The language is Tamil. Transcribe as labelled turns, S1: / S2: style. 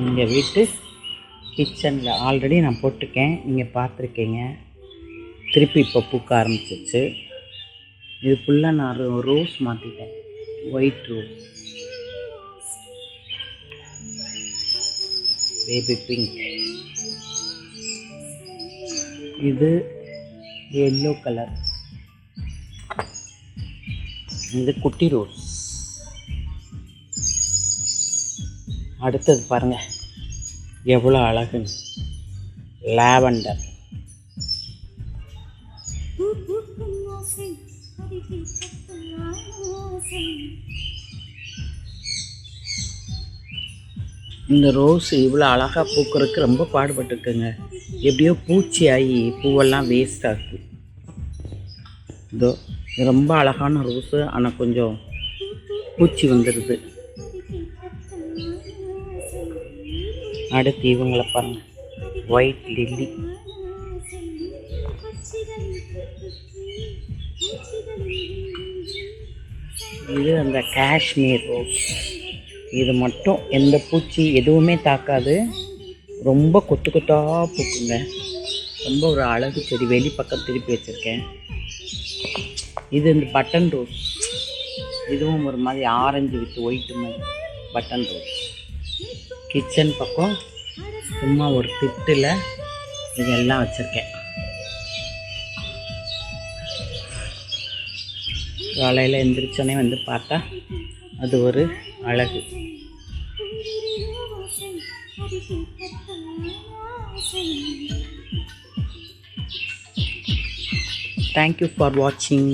S1: எங்கள் வீட்டு கிச்சனில் ஆல்ரெடி நான் போட்டிருக்கேன், நீங்கள் பார்த்துருக்கீங்க. திருப்பி இப்போ பூக்க ஆரம்பிச்சிச்சு. இது ஃபுல்லாக நான் ரோஸ் மாற்றிட்டேன், ஒயிட் ரோஸ், பேபி பிங்க். இது எல்லோ கலர், இது குட்டி ரோஸ். அடுத்தது பாருங்கள் எவ்வளோ அழகுன்னு, லாவெண்டர். இந்த ரோஸ் இவ்வளோ அழகாக பூக்கிறதுக்கு ரொம்ப பாடுபட்டுருக்குங்க. எப்படியோ பூச்சி ஆகி பூவெல்லாம் வேஸ்ட் ஆகுது. இதோ ரொம்ப அழகான ரோஸு, ஆனால் கொஞ்சம் பூச்சி வந்துடுது. அடுத்து இவங்களை பாருங்கள், ஒயிட் லில்லி. இது அந்த காஷ்மீர் ரோஸ். இது மட்டும் எந்த பூச்சி எதுவுமே தாக்காது, ரொம்ப கொத்து கொத்தாக பூக்குங்க. ரொம்ப ஒரு அழகு செடி. வெளி பக்கம் திருப்பி வச்சுருக்கேன். இது இந்த பட்டன் ரோஸ், இதுவும் ஒரு மாதிரி ஆரஞ்சு வித் ஒயிட்டு மாதிரி பட்டன் ரோஸ். கிச்சன் பக்கம் சும்மா ஒரு திட்டில் இதெல்லாம் வச்சுருக்கேன். காலையில் எந்திரிச்சோன்னே வந்து பார்த்தா அது ஒரு அழகு. Thank you for watching.